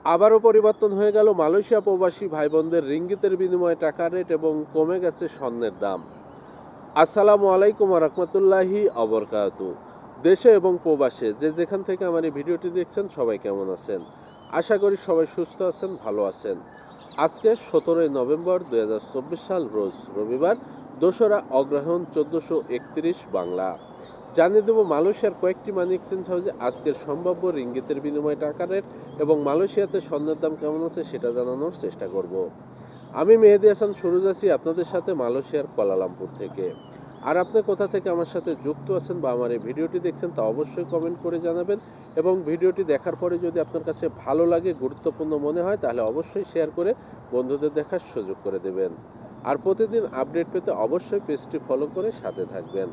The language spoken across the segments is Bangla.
আবারও পরিবর্তন হয়ে গেল মালয়েশিয়া প্রবাসী ভাই বোনদের রিঙ্গিতের বিনিময়ে টাকা রেট এবং কমে গেছে স্বর্ণের দাম। আসসালামু আলাইকুম রহমতুল্লাহি অবরকাতু। দেশে এবং প্রবাসে যে যেখান থেকে আমার এই ভিডিওটি দেখছেন সবাই কেমন আছেন? আশা করি সবাই সুস্থ আছেন, ভালো আছেন। আজকে 17 নভেম্বর 2024 সাল, রোজ রবিবার, 2রা অগ্রহায়ণ 1431 বাংলা। জানিয়ে দেব মালয়েশিয়ার কয়েকটি মানি এক্সচেঞ্জ হাউসে আজকের সম্ভাব্য রিঙ্গিতের বিনিময়ে টাকা রেট এবং মালয়েশিয়াতে স্বর্ণের দাম কেমন আছে সেটা জানানোর চেষ্টা করব। আমি মেহেদি হাসান সুরজ আছি আপনাদের সাথে মালয়েশিয়ার কুয়ালালামপুর থেকে। আর আপনি কোথা থেকে আমার সাথে যুক্ত আছেন বা আমার এই ভিডিওটি দেখছেন তা অবশ্যই কমেন্ট করে জানাবেন, এবং ভিডিওটি দেখার পরে যদি আপনার কাছে ভালো লাগে, গুরুত্বপূর্ণ মনে হয়, তাহলে অবশ্যই শেয়ার করে বন্ধুদের দেখার সুযোগ করে দেবেন। আর প্রতিদিন আপডেট পেতে অবশ্যই পেজটি ফলো করে সাথে থাকবেন।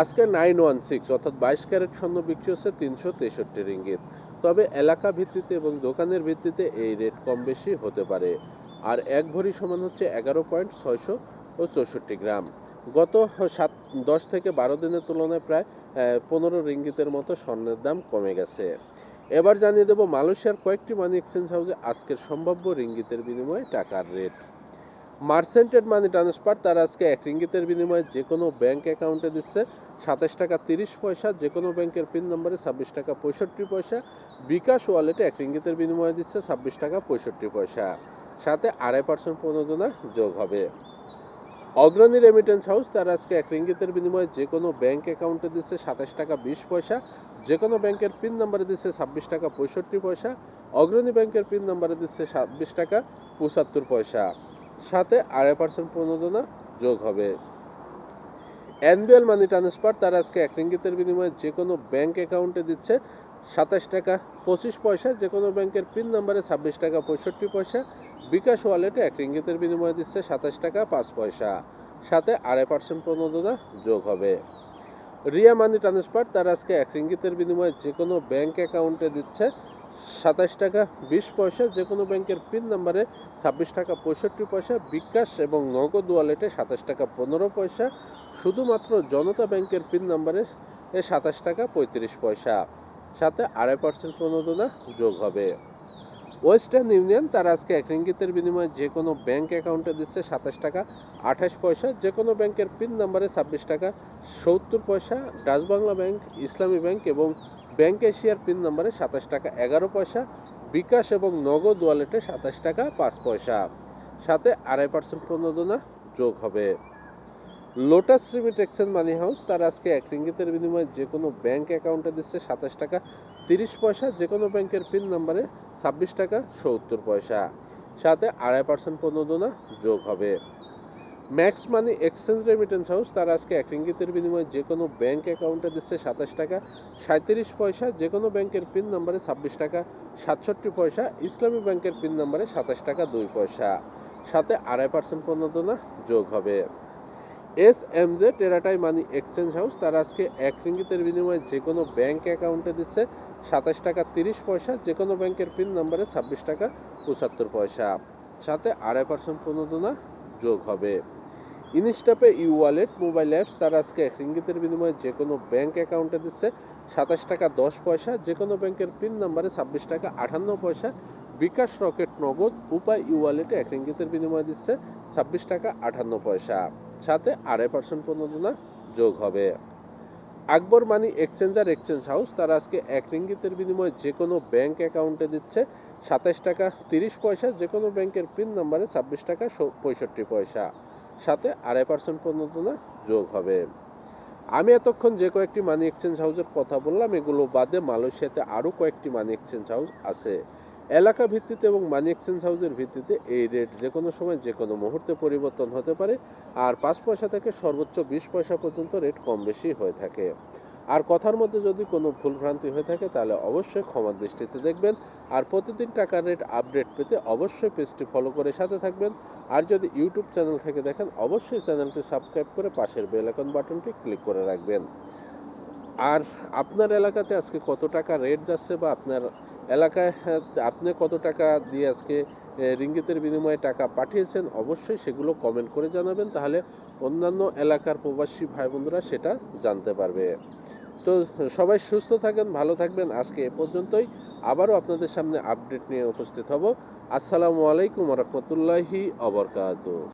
আজকে 916 অর্থাৎ 22 ক্যারেট স্বর্ণ বিক্রি হচ্ছে 363 রিঙ্গিত। তবে এলাকা ভিত্তিতে এবং দোকানের ভিত্তিতে এই রেট কম বেশি হতে পারে। আর এক ভরি সমান হচ্ছে 11.664 গ্রাম। গত 10 থেকে 12 দিনের তুলনায় প্রায় 15 রিঙ্গিতের মতো স্বর্ণের দাম কমে গেছে। এবার জানিয়ে দেব মালয়েশিয়ার কয়েকটি মানি এক্সচেঞ্জ হাউসে আজকের সম্ভাব্য রিঙ্গিতের বিনিময়ে টাকার রেট। মার্সেন্টেড মানি ট্রান্সফার তার আজকে 1 রিঙ্গিতের বিনিময়ে যে কোনো ব্যাংক অ্যাকাউন্টে দিচ্ছে 27 টাকা 30 পয়সা, যে কোনো ব্যাংকের পিন নম্বরে 26 টাকা 65 পয়সা। বিকাশ ওয়ালেটে 1 রিঙ্গিতের বিনিময়ে দিচ্ছে 26 টাকা 65 পয়সা, সাথে 2.5% প্রণোদনা যোগ হবে। অগ্রণী রেমিটেন্স হাউস তার আজকে 1 রিঙ্গিতের বিনিময়ে যে কোনো ব্যাংক অ্যাকাউন্টে দিচ্ছে 27 টাকা 20 পয়সা, যে কোনো ব্যাংকের পিন নম্বরে দিচ্ছে 26 টাকা 65 পয়সা। অগ্রণী ব্যাংকের পিন নম্বরে দিচ্ছে 26 টাকা 75 পয়সা, সাথে 2.5% প্রণোদনা যোগ হবে। এনবিএল মানি ট্রান্সফার তার আজকে 1 রিঙ্গিতের বিনিময়ে যে কোনো ব্যাংক অ্যাকাউন্টে দিচ্ছে 27 টাকা 25 পয়সা, যে কোনো ব্যাংকের পিন নম্বরে 26 টাকা 65 পয়সা। বিকাশ ওয়ালেটে 1 রিঙ্গিতের বিনিময়ে দিচ্ছে 27 টাকা 5 পয়সা, সাথে 2.5% প্রণোদনা যোগ হবে। রিয়া মানি ট্রান্সফার তার আজকে 1 রিঙ্গিতের বিনিময়ে যে কোনো ব্যাংক অ্যাকাউন্টে দিচ্ছে 27 টাকা 20 পয়সা, যে কোনো ব্যাংকের পিন নম্বরে 26 টাকা 65 পয়সা। বিকাশ এবং নগদ ওয়ালেটে 27 টাকা 15 পয়সা, শুধুমাত্র জনতা ব্যাংকের পিন নম্বরে 27 টাকা 35 পয়সা, সাথে 2.5% প্রণোদনা যোগ হবে। ওয়েস্টার্ন ইউনিয়ন তার আজকে 1 রিঙ্গিতের বিনিময়ে যে কোনো ব্যাংক অ্যাকাউন্টে দিচ্ছে 27 টাকা 28 পয়সা, যে কোনো ব্যাংকের পিন নম্বরে 26 টাকা 70 পয়সা। ডাচ বাংলা ব্যাংক, ইসলামী ব্যাংক এবং ব্যাংক এশিয়ার পিন নম্বরে 27 টাকা 11 পয়সা। বিকাশ এবং নগদ ওয়ালেটে 27 টাকা 5 পয়সা, সাথে 2.5% প্রণোদনা যোগ হবে। লোটাস রিমিট এক্সচেঞ্জ মানি হাউস তার আজকে 1 রিঙ্গিতের বিনিময়ে যে কোনো ব্যাংক অ্যাকাউন্টে দিচ্ছে 27 টাকা 30 পয়সা, যে কোনো ব্যাংকের পিন নম্বরে 26 টাকা 70 পয়সা, সাথে 2.5% প্রণোদনা যোগ হবে। Max money exchange remittance house তার আজকে 1 রিঙ্গিতের বিনিময়ে যে কোনো ব্যাংক অ্যাকাউন্টে দিচ্ছে 27 টাকা 37 পয়সা, যে কোনো ব্যাংকের পিন নম্বরে 26 টাকা 67 পয়সা। ইসলামী ব্যাংকের পিন নম্বরে 27 টাকা 2 পয়সা, সাথে 2.5% প্রণোদনা যোগ হবে। এসএমজে টেরাটাই মানি এক্সচেঞ্জ হাউস তার আজকে 1 রিঙ্গিতের বিনিময়ে যে কোনো ব্যাংক অ্যাকাউন্টে দিচ্ছে 27 টাকা 30 পয়সা, যে কোনো ব্যাংকের পিন নম্বরে 26 টাকা 75 পয়সা, সাথে 2.5% প্রণোদনা যোগ হবে। ইনস্টাপে ইউ ওয়ালেট মোবাইল অ্যাপস তার আজকে 1 রিঙ্গিতের বিনিময়ে যে কোনো ব্যাংক অ্যাকাউন্টে দিচ্ছে 27 টাকা 10 পয়সা, যে কোনো ব্যাংকের পিন নম্বরে 26 টাকা 58 পয়সা। বিকাশ রকেট নগদ উপায় ইউ ওয়ালেটে 1 রিঙ্গিতের বিনিময়ে দিচ্ছে 26 টাকা 58 পয়সা, সাথে 2.5% প্রণোদনা যোগ হবে। আকবর মানি এক্সচেঞ্জার এক্সচেঞ্জ হাউস তার আজকে 1 রিঙ্গিতের বিনিময়ে যে কোনো ব্যাংক অ্যাকাউন্টে দিচ্ছে 27 টাকা 30 পয়সা, যে কোনো ব্যাংকের পিন নম্বরে 26 টাকা 65 পয়সা, সাথে 2.5% প্রণোদনা যোগ হবে। আমি এতক্ষণ যে কয়েকটি মানি এক্সচেঞ্জ হাউসের কথা বললাম, এগুলো বাদে মালয়েশিয়াতে আরও কয়েকটি মানি এক্সচেঞ্জ হাউস আছে। এলাকা ভিত্তিতে এবং মানি এক্সচেঞ্জ হাউসের ভিত্তিতে এই রেট যে কোনো সময় যে কোনো মুহূর্তে পরিবর্তন হতে পারে, আর 5 পয়সা থেকে সর্বোচ্চ 20 পয়সা পর্যন্ত রেট কম বেশি হয়ে থাকে। আর কথার মধ্যে যদি কোনো ভুলভ্রান্তি হয়ে থাকে তাহলে অবশ্যই ক্ষমার দৃষ্টিতে দেখবেন। আর প্রতিদিন টাকার রেট আপডেট পেতে অবশ্যই পেজটি ফলো করে সাথে থাকবেন। আর যদি ইউটিউব চ্যানেল থেকে দেখেন অবশ্যই চ্যানেলটি সাবস্ক্রাইব করে পাশের বেল আইকন বাটনটি ক্লিক করে রাখবেন। আর আপনার এলাকাতে আজকে কত টাকা রেট যাচ্ছে, বা আপনার এলাকায় আপনি কত টাকা দিয়ে আজকে রিঙ্গিতের বিনিময়ে টাকা পাঠিয়েছেন, অবশ্যই সেগুলো কমেন্ট করে জানাবেন, তাহলে অন্যান্য এলাকার প্রবাসী ভাই বোনরা সেটা জানতে পারবে। তো সবাই সুস্থ থাকেন, ভালো থাকবেন। আজকে এ পর্যন্তই। আবারও আপনাদের সামনে আপডেট নিয়ে উপস্থিত হব। আসসালামু আলাইকুম ওয়া রাহমাতুল্লাহি ওয়া বারাকাতুহু।